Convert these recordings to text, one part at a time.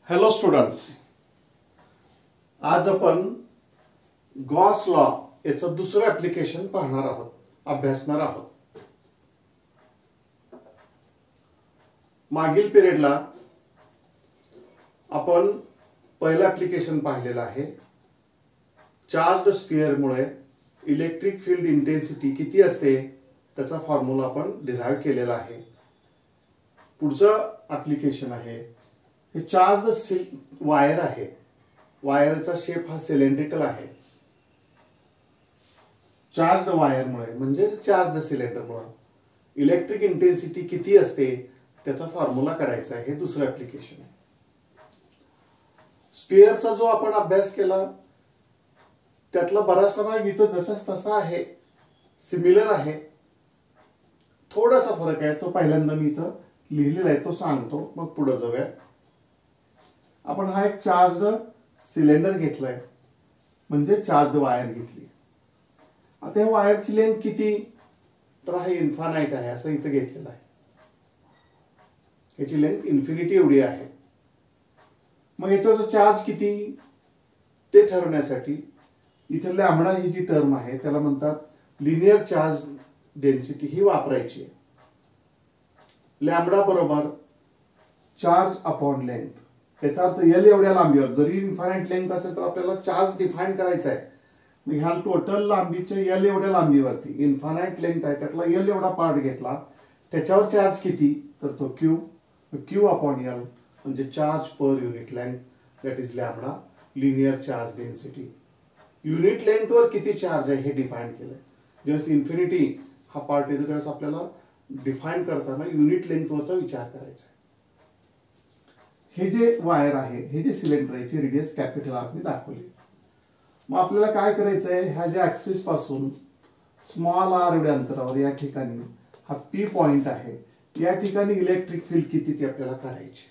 Hello students, आज आपण Gauss law याचं दुसरं ऍप्लिकेशन पाहणार आहोत, अभ्यासणार आहोत. मागील पिरियडला आपण पहिलं ऍप्लिकेशन पाहिलेलं आहे. चार्ज्ड स्फिअरमुळे इलेक्ट्रिक फील्ड इंटेन्सिटी किती असते त्याचा फॉर्म्युला आपण डिराइव्ह केलेला आहे. पुढचं ऍप्लिकेशन आहे हे चार्ज वायर आहे. वायरचा शेप हा सिलेंड्रिकल आहे. चार्ज वायरमुळे म्हणजे चार्ज सिलेंडरमुळे इलेक्ट्रिक इंटेन्सिटी किती असते त्याचा फॉर्म्युला काढायचा आहे. हे दुसरं ऍप्लिकेशन आहे. स्फिअरचा जो आपण अभ्यास केला त्यातला बराचसा भाग इथं जसाच तसा आहे, सिमिलर आहे. थोडासा फरक आहे, तो पहिल्यांदा मी इथं लिहिलेला आहे, तो सांगतो, मग पुढे जाऊया. आपण हा एक चार्ज्ड सिलेंडर घेतलाय, म्हणजे चार्ज्ड वायर घेतली. आता या वायरची लेंथ किती, तर हा इन्फानाइट आहे असं इथं घेतलेलं आहे. याची लेंथ इन्फिनिटी एवढी आहे. मग याचा चार्ज किती ते ठरवण्यासाठी इथे लॅम्बडा ही जी टर्म आहे त्याला म्हणतात लिनियर चार्ज डेन्सिटी, ही वापरायची. लॅम्बडा बरोबर चार्ज अपॉन लेंथ. याचा अर्थ एल एवढ्या लांबीवर, जरी इन्फायनाइट लेंथ असेल तर आपल्याला चार्ज डिफाइन करायचा आहे. मग ह्या टोटल लांबीच्या एल एवढ्या लांबीवरती इन्फायनाइट लेंथ आहे त्यातला एल एवढा पार्ट घेतला, त्याच्यावर चार्ज किती, तर तो क्यू. क्यू अपॉन एल म्हणजे charge per unit length, that is lambda, linear charge density. Unit लेंथवर किती चार्ज आहे हे डिफाइन केलंय. जस्ट इन्फिनिटी हा पार्ट येतो त्यावेळेस आपल्याला डिफाइन करताना युनिट लेंथवरचा विचार करायचा आहे. हे जे वायर आहे, हे जे सिलेंडर आहे, रेडियस कॅपिटल आर ने दाखवली. मग आपल्याला काय करायचं आहे, ह्या ज्या ऍक्सिस पासून स्मॉल आर एवढ्या अंतरावर या ठिकाणी हा पी पॉइंट आहे, या ठिकाणी इलेक्ट्रिक फील्ड किती ते आपल्याला काढायचे.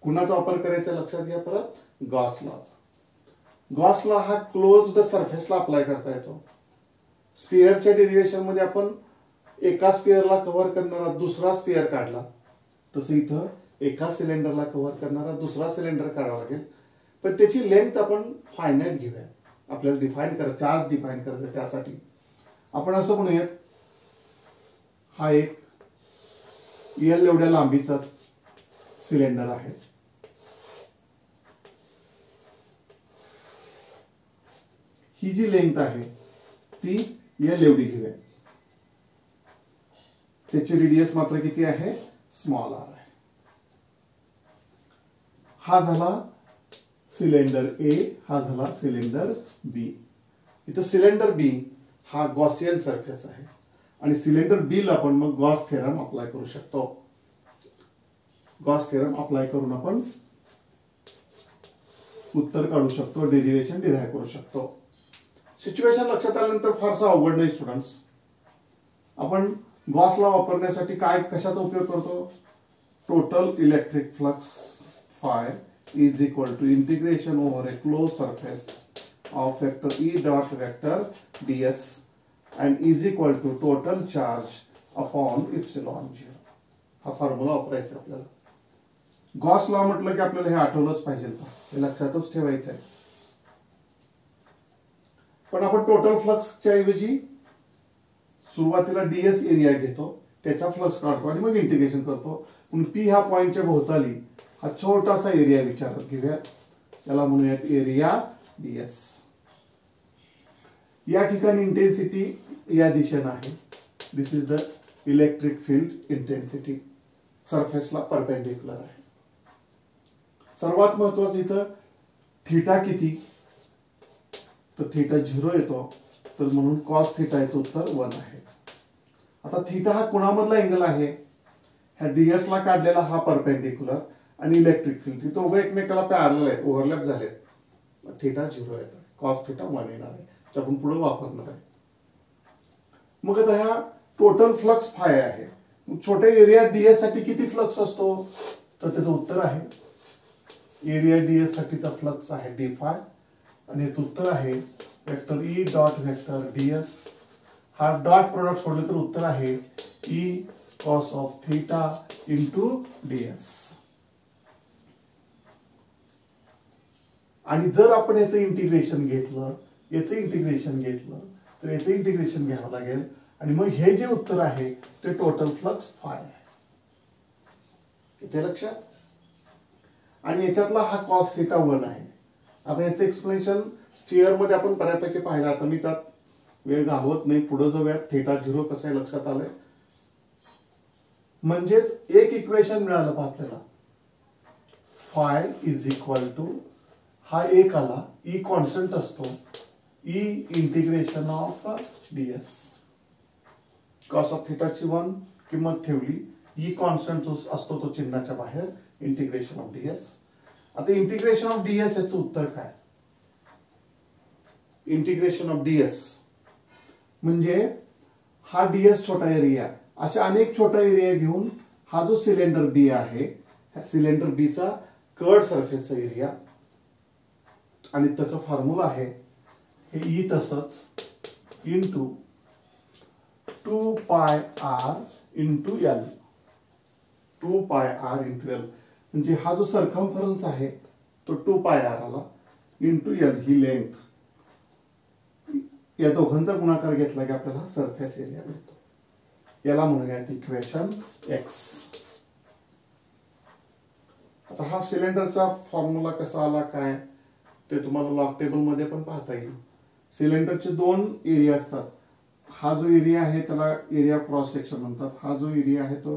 कुणाचा वापर करायचा लक्षात घ्या परत, गॉस लॉचा. गॉस लॉ हा क्लोज्ड सरफेसला अप्लाय करता येतो. स्फिअरच्या डेरिव्हेशन मध्ये आपण एका स्फिअरला कव्हर करणारा दुसरा स्फिअर काढला, तसं इथं एका सिलेंडरला कव्हर करणारा दुसरा सिलेंडर काढावा लागेल. पण त्याची लेंथ आपण फायनाइट घेऊया. आपल्याला डिफाइन करा, चार्ज डिफाइन करायचं, त्यासाठी आपण असं म्हणूयात हा एक एल एवढ्या लांबीचा सिलेंडर आहे. ही जी लेंथ आहे ती एल एवढी घेऊया. त्याची रेडियस मात्र किती आहे, स्मॉल आर आहे. हा झाला सिलेंडर ए, हा झाला सिलेंडर बी. इथं सिलेंडर बी हा गॉसियन सरफेस आहे आणि सिलेंडर बी ला आपण मग गॉस थेरम अप्लाय करू शकतो. गॉस थेरम अप्लाय करून आपण उत्तर काढू शकतो, डेरिव्हेशन डिराइव्ह करू शकतो. सिच्युएशन लक्षात आल्यानंतर फारसं अवघड नाही स्टुडंट्स. आपण गॉस लॉ वापरण्यासाठी काय कशाचा उपयोग करतो, total electric flux five is equal to integration over a closed surface of vector E dot vector ds and is equal to total charge upon epsilon 0. हा फॉर्म्युला वापरायचा आपल्याला. गॉस लॉ म्हटलं की आपल्याला हे आठवलंच पाहिजे, हे लक्षातच ठेवायचं आहे. पण आपण टोटल फ्लक्सच्या ऐवजी सुरुवातीला ds एरिया घेतो, त्याचा फ्लक्स काढतो आणि मग इंटिग्रेशन करतो. म्हणून पी ह्या पॉइंटच्या भोवताली हा छोटासा एरिया विचारात घेऊया, त्याला म्हणूयात एरिया ds. या ठिकाणी इंटेन्सिटी या दिशेने आहे. This is the electric field intensity, सरफेसला परपेंडिक्युलर आहे. सर्वात महत्वाचं इथं थीटा किती, तर थीटा 0 येतो, तर म्हणून कॉस थीटा याचं उत्तर 1 आहे. आता थीटा हा कोणामधला अँगल आहे, ह्या ds ला काढलेला हा परपेंडिक्युलर आणि इलेक्ट्रिक फील्ड, तिथं उभे एकमेकाला पॅरलल आहेत, ओव्हरलॅप झाले. थीटा 0 येतो, कॉस थीटा 1 येणार आहे, ते आपण पुढे वापरणार आहे. मग आता ह्या टोटल फ्लक्स फाय आहे. छोट्या एरिया ds साठी किती फ्लक्स असतो, तर त्याचं उत्तर आहे एरिया ds साठीचा फ्लक्स आहे d फाय आणि याचं उत्तर आहे vector E dot vector ds. हा डॉट प्रोडक्ट सोडले तर उत्तर आहे E cos of theta into ds. आणि जर आपण याचं इंटिग्रेशन घेतलं तर याचं इंटिग्रेशन घ्यावं लागेल आणि मग हे जे उत्तर आहे ते टोटल फ्लक्स फाय आहे. इथे लक्षात. आणि याच्यातला हा कॉस थिटा 1 आहे. आता याचं एक्सप्लेनेशन स्फिअर मध्ये आपण बऱ्यापैकी पाहिलं. आता मी त्यात वेळ घालवत नाही, पुढे जाऊयात. थिटा 0 कसं आहे लक्षात आलंय. म्हणजेच एक इक्वेशन मिळालं पहा आपल्याला. फाय इज इक्वल टू हा एक आला, ई कॉन्स्टंट असतो, E integration of ds. Cos of थिटाची 1 किंमत ठेवली, ई कॉन्स्टंट असतो तो चिन्हाच्या बाहेर, इंटिग्रेशन ऑफ डीएस. आता इंटिग्रेशन ऑफ डीएस याचं उत्तर काय. इंटिग्रेशन ऑफ डीएस म्हणजे हा डीएस छोटा एरिया, अशा अनेक छोटा एरिया घेऊन हा जो सिलेंडर बी आहे, ह्या सिलेंडर बीचा कर्ड सरफेसचा एरिया आणि त्याचं फॉर्म्युला आहे हे ई तसंच into 2 pi R into L. 2 pi R into L म्हणजे हा जो सर्कम्फरन्स आहे तो 2 पाय आर आला इंटू एल ही लेंथ. या दोघांचा गुणाकार घेतला की आपल्याला सरफेस एरिया मिळतो. याला म्हणूयात इक्वेशन एक्स. आता हा सिलेंडरचा फॉर्म्युला कसा आला काय ते तुम्हाला लॉग टेबल मध्ये पण पाहता येईल. सिलेंडरचे 2 एरिया असतात. हा जो एरिया आहे त्याला एरिया क्रॉस सेक्शन म्हणतात. हा जो एरिया आहे तो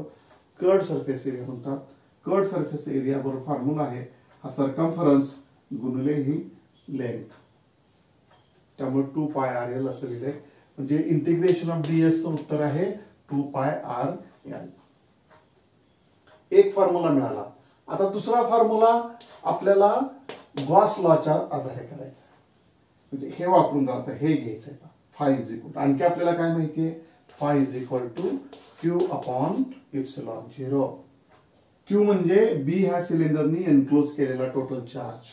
कर्ड सरफेस एरिया म्हणतात. कर्ड सरफेस एरिया बरोबर फॉर्म्युला आहे हा सर्कम्फरन्स गुणिले ही लेंथ. त्यामुळे 2 पाय आर एल असं लिहिलंय. म्हणजे इंटिग्रेशन ऑफ डीएस चं उत्तर आहे 2 पाय आर एल. एक फॉर्म्युला मिळाला. आता दुसरा फॉर्म्युला आपल्याला गॉस लॉच्या आधारे करायचा. म्हणजे हे वापरून आता हे घ्यायचंय. फाय इज इक्वल आणखी आपल्याला काय माहितीये. Phi is equal to q upon epsilon 0. Q म्हणजे बी ह्या सिलेंडरनी एनक्लोज केलेला टोटल चार्ज.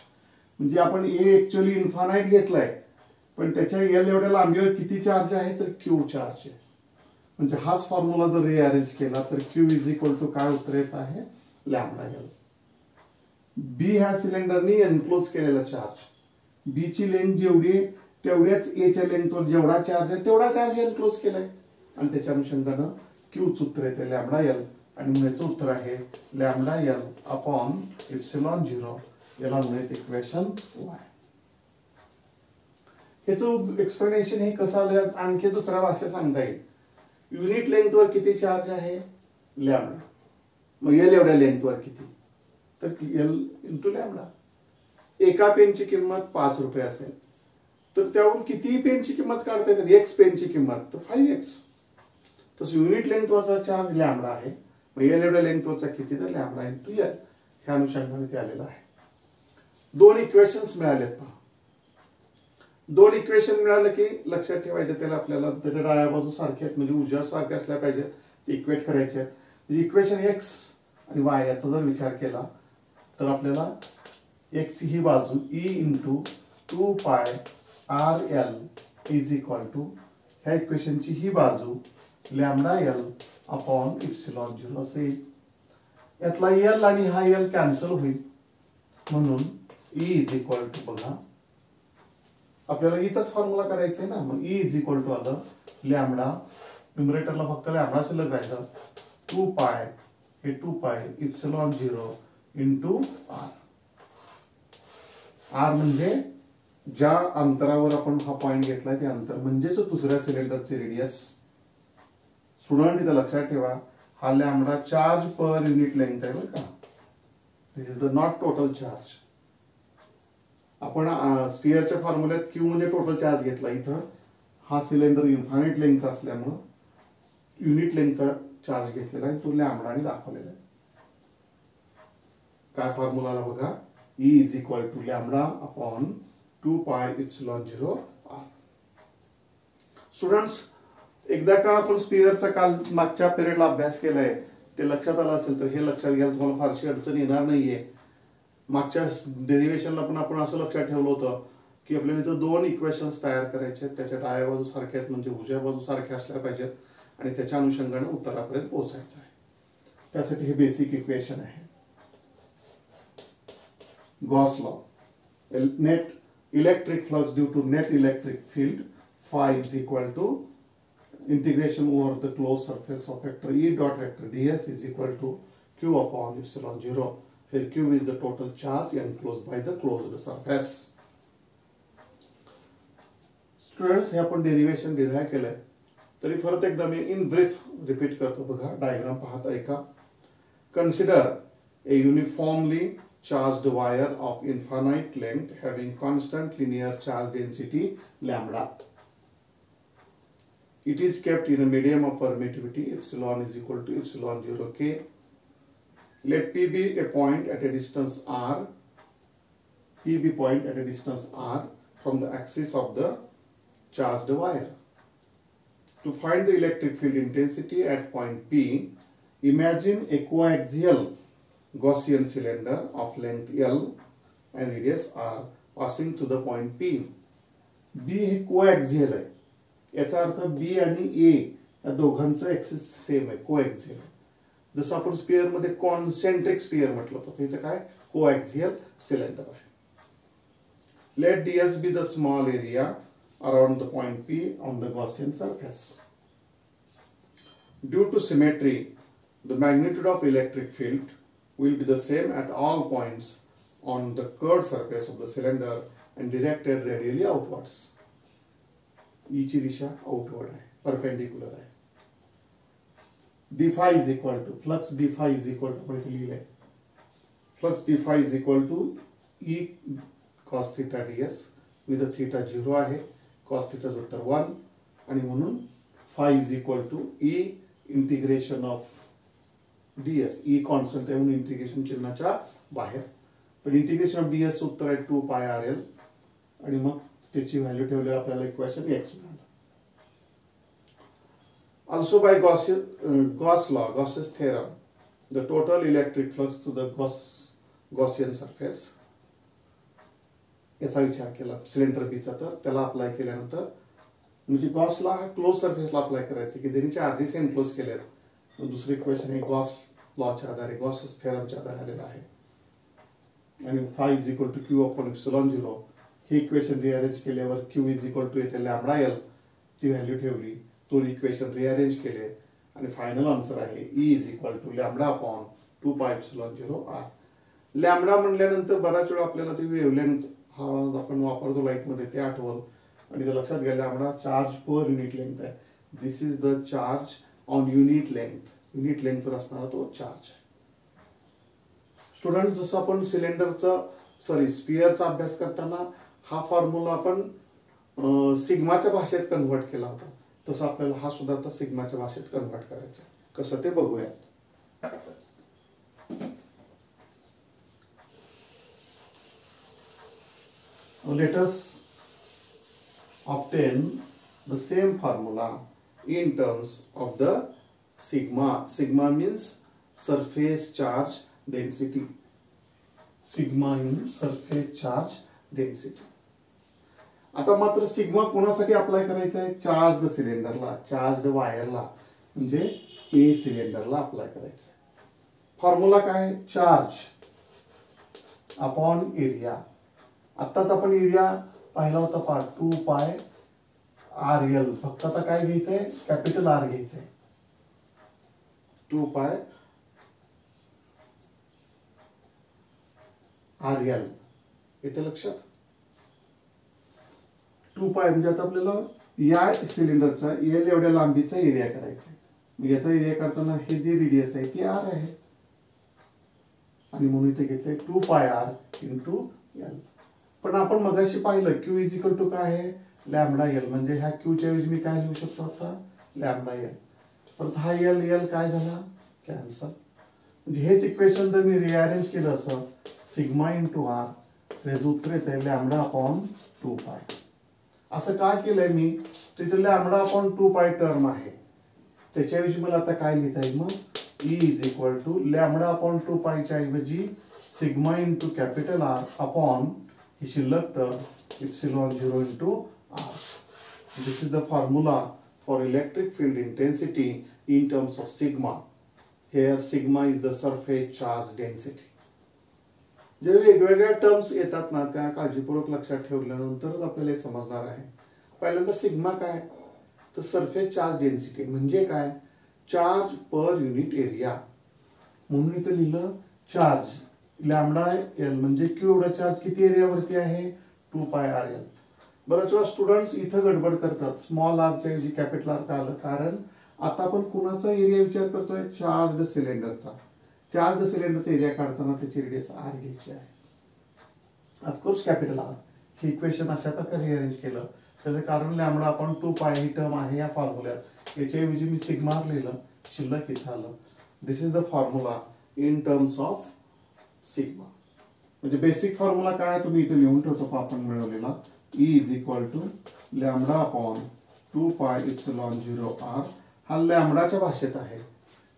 म्हणजे आपण ए ऍक्च्युअली इन्फानाइट घेतलाय पण त्याच्या एल एवढ्या लांबीवर किती चार्ज आहे तर क्यू चार्ज आहे. म्हणजे हाच फॉर्म्युला जर रिअरेंज केला तर क्यू इज इक्वल टू काय उत्तर येत आहे लॅम्बडा एल. बी ह्या सिलेंडरनी एनक्लोज केलेला चार्ज, बी ची लेंथ जेवढी तेवढ्याच ए च्या लेंथवर जेवढा चार्ज आहे तेवढा चार्ज एनक्लोज केलाय आणि त्याच्या अनुषंगानं क्यूच उत्तर येते लॅम्बडा एल. आणि म्हणून उत्तर आहे लॅम्बडा एल अपॉन इप्सिलॉन 0. याला म्हणूयात इक्वेशन वाय. याचं एक्सप्लेनेशन हे कसं आलं आणखी दुसऱ्या भाषेत सांगता येईल. युनिट लेंथवर किती चार्ज आहे लॅम्बडा. मग एल एवढ्या लेंथवर किती तर एल इंटू लॅम्बडा. एका पेनची किंमत 5 रुपये असेल तर त्यावरून किती पेनची किंमत काढता येते. एक्स पेनची किंमत तर 5x. तसं युनिट लेंथवरचा चार्ज लॅम्बडा आहे. मग एल एवढ्या लेंथवरचा किती तर लॅम्बडा इंटू एल. ह्या अनुषंगाने ते आलेलं आहे. 2 इक्वेशन्स मिळालेत पहा. 2 इक्वेशन मिळालं की लक्षात ठेवायचे त्याला आपल्याला त्याच्या डाव्या बाजू सारख्या आहेत म्हणजे उजव्या सारख्या असल्या पाहिजेत इक्वेट करायचे आहेत. म्हणजे इक्वेशन एक्स आणि वाय याचा जर विचार केला तर आपल्याला एक्स ही बाजू E into 2 pi r l is equal to ह्या इक्वेशनची ही बाजू लॅम्बडा एल अपॉन इप्सिलॉन 0 असे येईल. यातला एल आणि हा एल कॅन्सल होईल म्हणून ई इज इक्वल टू बघा आपल्याला ईचाच फॉर्म्युला काढायचा आहे ना. मग ई इज इक्वल टू आलं लॅम्बडा न्यूमरेटरला फक्त लॅम्बडा शिल्लक राहायचं 2 पाय हे 2 pi epsilon 0 into R. R म्हणजे ज्या अंतरावर आपण हा पॉइंट घेतलाय ते अंतर म्हणजेच दुसऱ्या सिलेंडरचे रेडियस. स्टुडंट इथं लक्षात ठेवा हा lambda charge per unit length आहे बरं का. This is the not total charge. आपण स्फिअरच्या फॉर्म्युल्यात क्यू म्हणजे टोटल चार्ज घेतला. इथं हा सिलेंडर इन्फायनाइट लेंथ असल्यामुळं युनिट लेंथचा चार्ज घेतलेला आहे तो लॅम्बडाने दाखवलेला आहे. काय फॉर्म्युला बघा E is equal to lambda upon 2 pi epsilon 0 R. Students एकदा का आपण स्फिअरचा काल मागच्या पिरियडला अभ्यास केलाय ते लक्षात आलं असेल तर हे लक्षात घ्यायला तुम्हाला फारशी अडचण येणार नाहीये. मागच्या डेरिव्हेशनला पण आपण असं लक्षात ठेवलं होतं की आपल्याला इथं 2 इक्वेशन्स तयार करायचे आहेत. त्याच्या डाव्या बाजू सारख्या आहेत म्हणजे उजव्या बाजू सारख्या असल्या पाहिजेत आणि त्याच्या अनुषंगाने उत्तरापर्यंत पोहोचायचं आहे. त्यासाठी हे बेसिक इक्वेशन आहे Gauss law. net electric flux due to net electric field phi is equal to integration over the closed surface of vector E dot vector ds is equal to q upon epsilon 0. Here q is the total charge enclosed by the closed surface. Students हे आपण derivation derive केलंय, तरी परत एकदा मी in brief repeat करतो. बघा diagram पाहत ऐका. Consider a uniformly charged wire of infinite length having constant linear charge density lambda. It is kept in a medium of permittivity epsilon is equal to epsilon 0 k. Let P be a point at a distance r. P be point at a distance r from the axis of the charged wire. To find the electric field intensity at point P, imagine a coaxial Gaussian cylinder of length L and radius R passing to the point P. B हे coaxial आहे, याचा अर्थ B आणि A या दोघांचं axis same आहे, coaxial. जसं आपण स्पियर मध्ये कॉन्सेंट्रिक स्पियर म्हटलं तसं इथं काय कोएक्सियल सिलेंडर आहे. Let ds be the small area around the point P on the Gaussian surface. Due to symmetry, the magnitude of electric field will be the same at all points on the curved surface of the cylinder and directed radially outwards. E ची दिशा outward आहे, perpendicular आहे. d phi is equal to flux d phi is equal to आपण इथे लिहिलंय flux d phi is equal to E cos theta ds. इथं theta 0 आहे, cos theta उत्तर 1 आणि म्हणून phi is equal to E integration of ds. E constant आहे म्हणून इंटिग्रेशन चिन्हाच्या बाहेर, पण इंटिग्रेशन ऑफ ds उत्तर आहे 2 पाय rl आणि मग त्याची व्हॅल्यू ठेवल्यावर आपल्याला इक्वेशन x मिळालं. Also by Gauss law, Gauss's theorem, the total electric flux to the Gaussian surface याचा विचार केला सिलेंडर बीचा, तर त्याला अप्लाय केल्यानंतर म्हणजे गॉस लॉ हा क्लोज सरफेसला अप्लाय करायचा की त्यांनी चार्जेस एनक्लोज केले. दुसरी इक्वेशन हे गॉस लॉच्या आधारे, गॉसस थेरमच्या आधारे आलेला आहे. आणि phi is equal to q upon epsilon 0 हे इक्वेशन रिअरेंज केल्यावर क्यू इज इक्वल टू येथे लॅम्बडा एल ची व्हॅल्यू ठेवली, तो इक्वेशन रिअरेंज केले आणि फायनल आन्सर आहे E is equal to lambda upon 2 pi epsilon 0 R. Lambda म्हणल्यानंतर बराच वेळ आपल्याला ते वेव्हलेंथ हा आपण वापरतो लाईट मध्ये ते आठवलं आणि ते लक्षात घ्या. Lambda charge per unit length आहे. This is the charge on unit length, unit length वर असणारा तो चार्ज आहे. स्टुडंट जसं आपण स्पियरचा अभ्यास करताना हा फॉर्म्युला आपण सिग्माच्या भाषेत कन्व्हर्ट केला होता, तसं आपल्याला हा सुद्धा आता सिग्माच्या भाषेत कन्व्हर्ट करायचा. कसं ते बघूयात. Let us obtain the same formula in terms of the sigma. Sigma means surface charge density. Sigma means surface charge density. आता मात्र सिग्मा कोणासाठी अप्लाय करायचा आहे? चार्ज्ड सिलेंडरला, चार्ज्ड वायरला, म्हणजे ए सिलेंडरला अप्लाय करायचं आहे. फॉर्म्युला काय? Charge upon area. आताच आपण एरिया पाहिला होता पार्ट 2 पाय आर एल. फक्त आता काय घ्यायचंय? कॅपिटल आर घ्यायचंय. 2 पाय आर एल येते लक्षात. 2 पाय म्हणजे आता आपल्याला या सिलेंडरचा एल एवढ्या लांबीचा एरिया करायचा आहे. याचा एरिया करताना हे जे रेडियस आहे ती आर आहे आणि म्हणून इथे घेतलंय 2 पाय आर इंटू एल. पण आपण मगाशी पाहिलं क्यू इज इक्वल टू काय आहे? Lambda L. म्हणजे ह्या क्यूच्या ऐवजी मी काय लिहू शकतो आता? Lambda L. परत हा एल एल काय झाला? कॅन्सल. म्हणजे हेच इक्वेशन जर मी रिअरेंज केलं असं सिग्मा इंटू आर, त्याचं उत्तर येते लॅम्बडा अपॉन 2 पाय. असं काय केलंय मी? तिथे लॅम्बडा अपॉन 2 पाय टर्म आहे, त्याच्याऐवजी मला आता काय लिहिता येईल? मग E is equal to lambda upon 2 पायच्या ऐवजी sigma into capital R upon ही शिल्लक term epsilon 0 into r. This is the formula for electric field intensity in terms of sigma. Here sigma is the surface charge density. जे वेगवेगळ्या terms येतात ना त्या काळजीपूर्वक लक्षात ठेवल्यानंतरच आपल्याला हे समजणार आहे. पहिल्यांदा सिग्मा काय तर सरफेस चार्ज डेन्सिटी म्हणजे काय, चार्ज पर युनिट एरिया. म्हणून इथं लिहिलं चार्ज लॅम्डा एल म्हणजे क्यू एवढा चार्ज किती एरियावरती आहे 2πr_l. बऱ्याच वेळा स्टुडंट्स इथं गडबड करतात, स्मॉल आरच्या ऐवजी कॅपिटल आर का आलं, कारण आता आपण कुणाचा एरिया विचार करतोय, चार्ज सिलेंडरचा. चार्ज सिलेंडरचा एरिया काढताना त्याची रेडियस आर घ्यायची आहे. Of course capital R. हे इक्वेशन अशा प्रकारे रिअरेंज केलं त्याचं कारण लॅम्डा आपण 2π ही टर्म आहे या फॉर्म्युल्यात, याच्याऐवजी मी सिग्मा लिहिलं, शिल्लक इथं आलं. This is the formula in terms of sigma. म्हणजे बेसिक फॉर्म्युला काय तुम्ही इथे लिहून ठेवतो आपण मिळवलेला, E is equal to lambda upon 2πε0r. हा लॅम्डाच्या भाषेत आहे.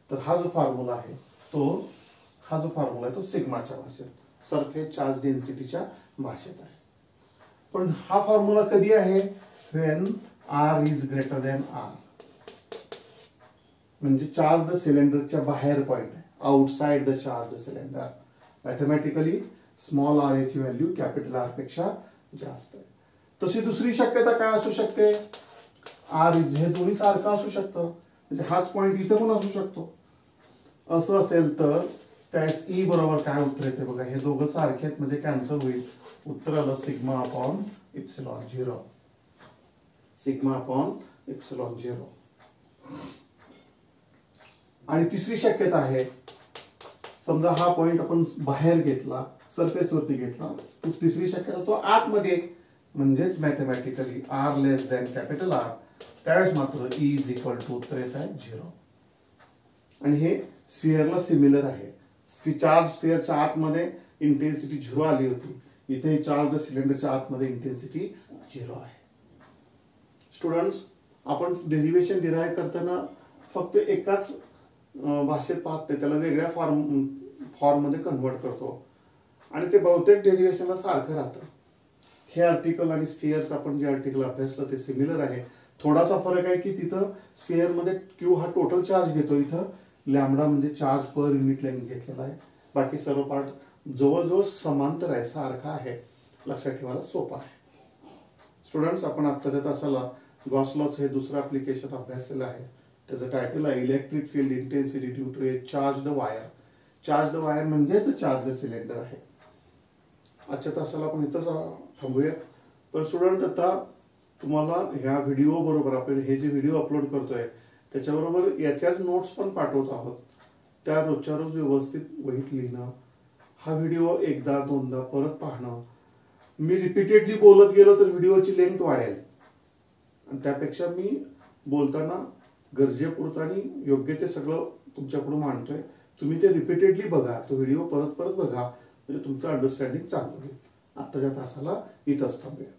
तर हा जो फॉर्म्युला आहे तो सिग्माच्या भाषेत, सरफेस चार्ज डेन्सिटीच्या भाषेत आहे. पण हा फॉर्म्युला कधी आहे, when r is greater than r. म्हणजे चार्ज द सिलेंडरच्या बाहेर पॉइंट आहे, outside the charge the cylinder. Mathematically small r याची व्हॅल्यू कॅपिटल आर पेक्षा जास्त आहे. तशी दुसरी शक्यता काय असू शकते, r इज हे दोन्ही सारखं असू शकतं, म्हणजे हाच पॉइंट इथं पण असू शकतो. असं असेल तर त्यास E बरोबर काय उत्तर येते बघा, हे दोघं सारखे आहेत म्हणजे कॅन्सल होईल. उत्तर आलं sigma upon epsilon 0. Sigma upon epsilon 0. आणि तिसरी शक्यता आहे, समजा हा पॉइंट आपण बाहेर घेतला, सरफेस वरती घेतला, तर तिसरी शक्यता तो आतमध्ये, म्हणजेच मॅथमॅटिकली r लेस दॅन कॅपिटल R, त्यावेळेस मात्र E इज इक्वल टू उत्तर येत आहे 0. आणि हे स्फिअरला सिमिलर आहे. चार्ज स्फिअरच्या आतमध्ये इंटेन्सिटी 0 आली होती, इथे चार्ज सिलेंडरच्या आतमध्ये इंटेन्सिटी 0 आहे. स्टुडंट्स, आपण डेरिव्हेशन डिराईव्ह करताना फक्त एकाच भाषेत पाहते, त्याला वेगळ्या फॉर्म मध्ये कन्वर्ट करतो आणि ते बहुतेक डेरिव्हेशनला सारखं राहतं. हे आर्टिकल आणि स्फिअर्स आपण जे आर्टिकल अभ्यासलं ते सिमिलर आहे. थोडासा फरक आहे की तिथं स्फिअर मध्ये क्यू हा टोटल चार्ज घेतो, इथं लॅम्डा म्हणजे चार्ज पर युनिट लेंथ घेतलेला आहे. बाकी सर्व पार्ट जवळजवळ समांतर आहे, सारखा आहे, लक्षात ठेवायला सोपा आहे. स्टुडंट्स, आपण आत्ताच्या तासाला गॉस लॉच हे दुसरं ऍप्लिकेशन अभ्यासलेलं आहे. त्याचं टायटल आहे electric field intensity due to a charged wire. Charged wire म्हणजेच चार्ज सिलेंडर आहे. आजच्या तासाला आपण इथंच थांबूया. पण स्टुडंट, आता तुम्हाला ह्या व्हिडिओ बरोबर आपण हे जे व्हिडिओ अपलोड करतोय त्याच्याबरोबर याच्याच नोट्स पण पाठवत आहोत. त्या रोजच्या रोज व्यवस्थित वहीत लिहिणं, हा व्हिडिओ एकदा दोनदा परत पाहणं. मी रिपीटेडली बोलत गेलो तर व्हिडिओची लेंथ वाढेल, आणि त्यापेक्षा मी बोलताना गरजेपुरतं आणि योग्य ते सगळं तुमच्याकडून मांडतोय. तुम्ही ते रिपीटेडली बघा, तो व्हिडिओ परत परत बघा, म्हणजे तुमचं अंडरस्टँडिंग चांगलं होईल. आत्ताच्या तासाला इथंच थांबूया.